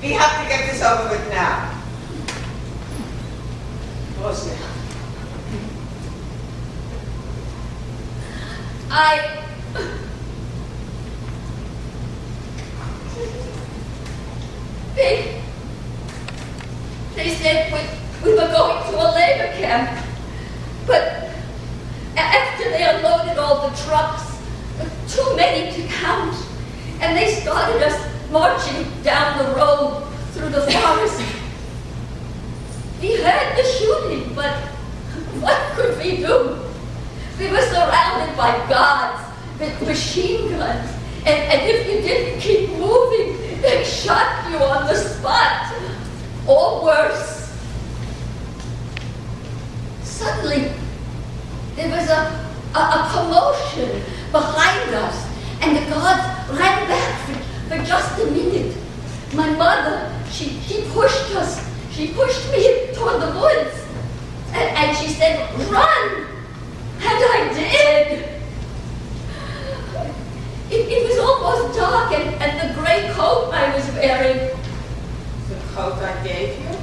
We have to get this over with now. Rosemary. They said we were going to a labor camp, but after they unloaded all the trucks, too many to count, and they started us marching down the road through the forest. We heard the shooting, but what could we do? We were surrounded by guards with machine guns, and if you didn't keep moving, they shot you on the spot, or worse. Suddenly, there was a commotion behind us, and the guards ran back for just a minute. My mother, she pushed us. She pushed me toward the woods, and she said, "Run!" And I did. It was almost dark, and the gray coat I was wearing. The coat I gave you?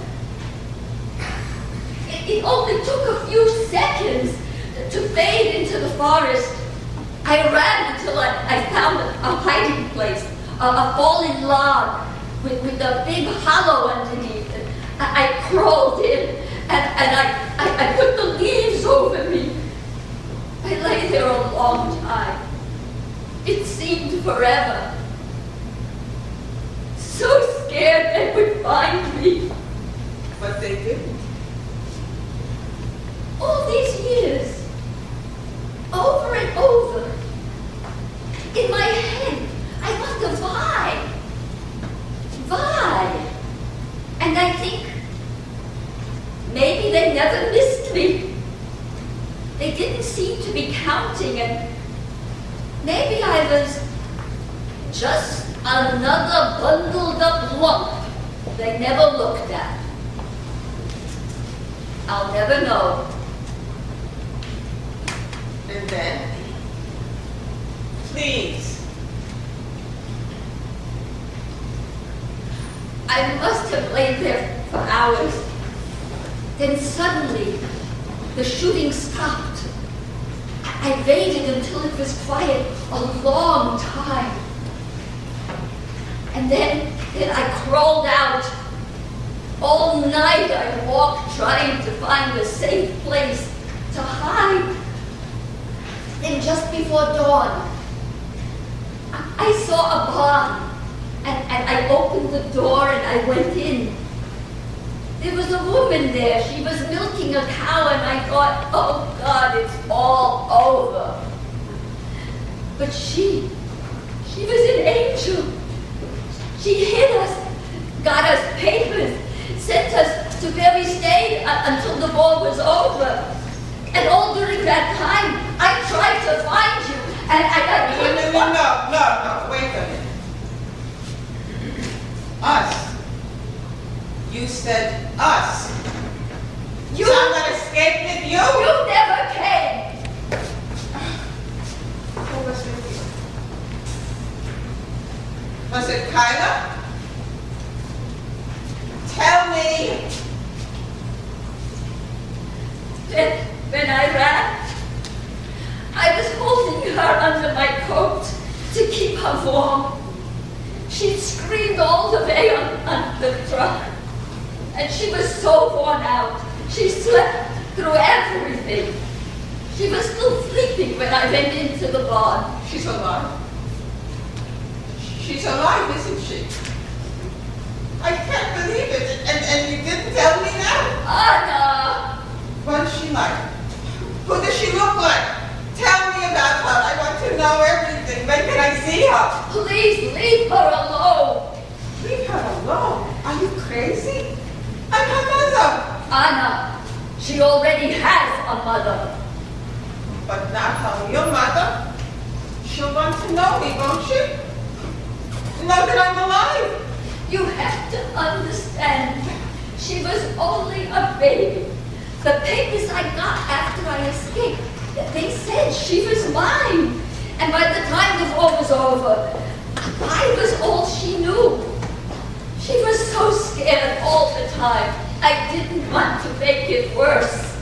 It only took a few seconds to fade into the forest. I ran until I found a hiding place, a fallen log with a big hollow underneath it. I crawled in, and I put the leaves over me. I lay there a long time. It seemed forever. So scared they would find me. But they didn't. All these years, over and over, in my head, I wonder why? Why? And I think, maybe they never missed me. They didn't seem to be counting, and maybe I was just another bundled up lump they never looked at. I'll never know. And then, please. I must have laid there for hours. Then suddenly, the shooting stopped. I waited until it was quiet a long time. And then I crawled out. All night I walked trying to find a safe place to hide. Then just before dawn, I saw a barn, and I opened the door and I went in. There was a woman there. She was milking a cow, and I thought, oh God, it's all over. But she was an angel. She hid us, got us papers, sent us to where we stayed until the war was over. And all during that time, I tried to find you, and I couldn't. No, wait a minute. Us. You said us. You. Someone escaped with you? You never came. Who was with you? Was it Kyla? Tell me. When I ran, I was holding her under my coat to keep her warm. She screamed all the way on the truck, and she was so worn out. She slept through everything. She was still sleeping when I went into the barn. She's alive. She's alive, isn't she? I can't believe it. And you didn't tell me that? Anna! What is she like? Who does she look like? Tell me about her. I want to know everything. When can I see her? Please leave her alone. Leave her alone? Are you crazy? I'm her mother. Anna, she already has a mother. But not her real mother. She'll want to know me, won't she? Know that I'm alive. You have to understand. She was only a baby. The papers I got after I escaped, they said she was mine. And by the time the war was over, I was all she knew. She was so time. I didn't want to make it worse.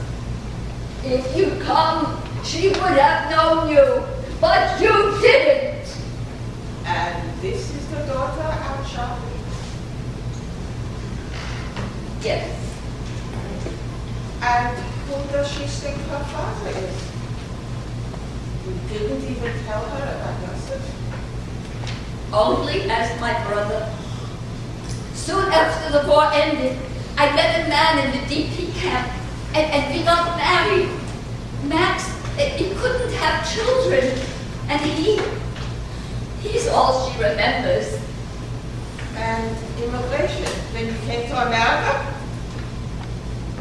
If you'd come, she would have known you, but you didn't. And this is the daughter out shopping? Yes. And who does she think her father is? You didn't even tell her about Joseph? Only as my brother. Soon after the war ended, I met a man in the DP camp, and we got married. Max, he couldn't have children, and he's all she remembers. And immigration, when you came to America?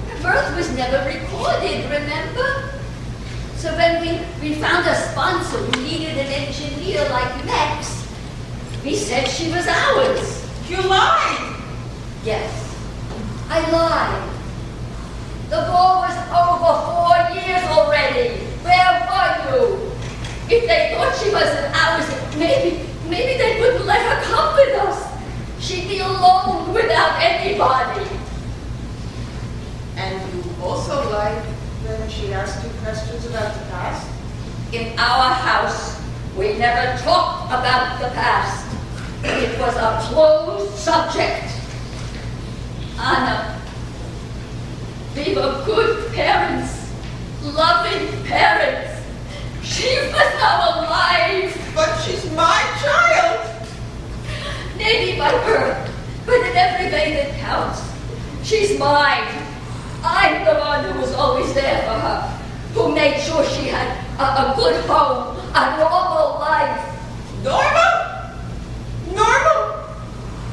Her birth was never recorded, remember? So when we found a sponsor who needed an engineer like Max, we said she was ours. You lied! Yes, I lied. The war was over 4 years already. Where were you? If they thought she wasn't ours, maybe they wouldn't let her come with us. She'd be alone without anybody. And you also lied when she asked you questions about the past? In our house, we never talked about the past. It was a closed subject. Anna, we were good parents, loving parents. She was now alive. But she's my child. Maybe by birth, but in every way that counts. She's mine. I'm the one who was always there for her, who made sure she had a good home, a normal life. Normal? Normal?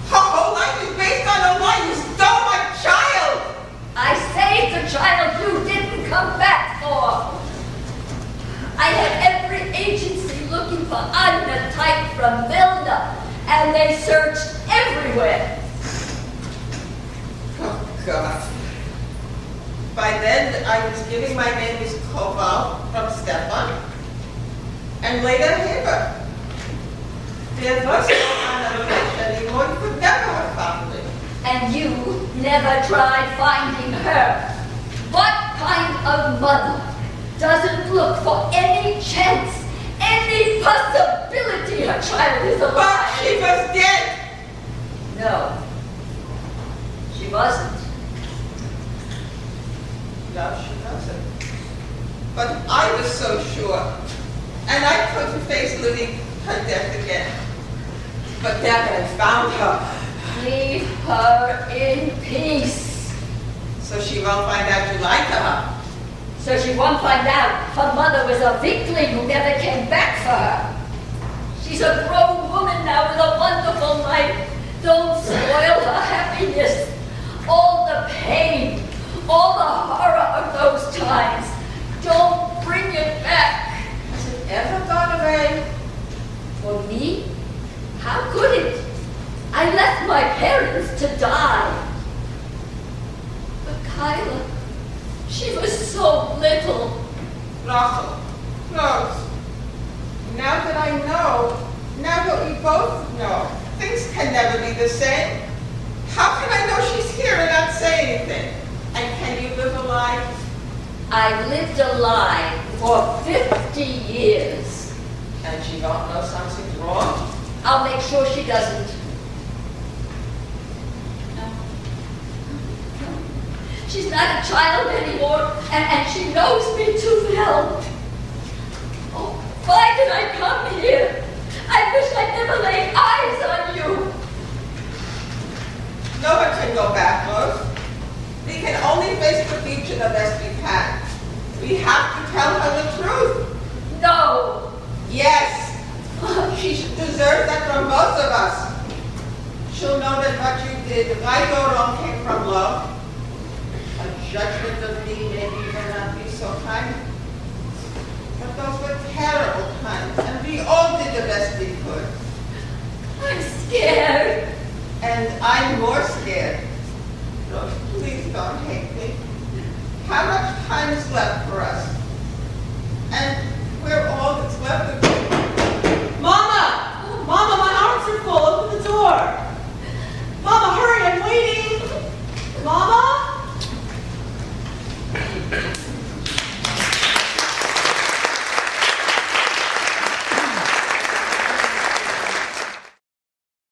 Her whole life is based on a lie. You stole my child. I saved the child you didn't come back for. I had every agency looking for Anna type from Vilna, and they searched everywhere. Oh, God. By then, I was giving my name as Koval from Stefan, and later Heber. There was no Anna anymore. You could never have found me. And you never tried finding her. What kind of mother doesn't look for any chance, any possibility her child is alive? But she was dead. No, she wasn't. No, she wasn't. But I was so sure. And I couldn't face living her death again. But then I found her. Leave her in peace. So she won't find out you lied to her. So she won't find out her mother was a weakling who never came back for her. She's a grown woman now with a wonderful life. Don't spoil her happiness. All the pain, all the horror of those times. Don't bring it back. Has it ever gone away? For me? How could it? I left my parents to die. But Kyla, she was so little. Rachel, Rose, now that I know, now that we both know, things can never be the same. How can I know she's here and not say anything? And can you live a lie? I've lived a lie for 50 years. And she don't know something's wrong? I'll make sure she doesn't. No. She's not a child anymore, and she knows me too well. Oh, why did I come here? I wish I'd never laid eyes on you. No one can go back, Rose. We can only face the future the best we can. We have to tell her the truth. No. Yes. She deserves that from both of us. She'll know that what you did, right or wrong, came from love. A judgment of me maybe will not be so kind. But those were terrible times, and we all did the best we could. I'm scared. And I'm more scared. Rose, please don't hate me. How much time is left for us? And we're all that's left of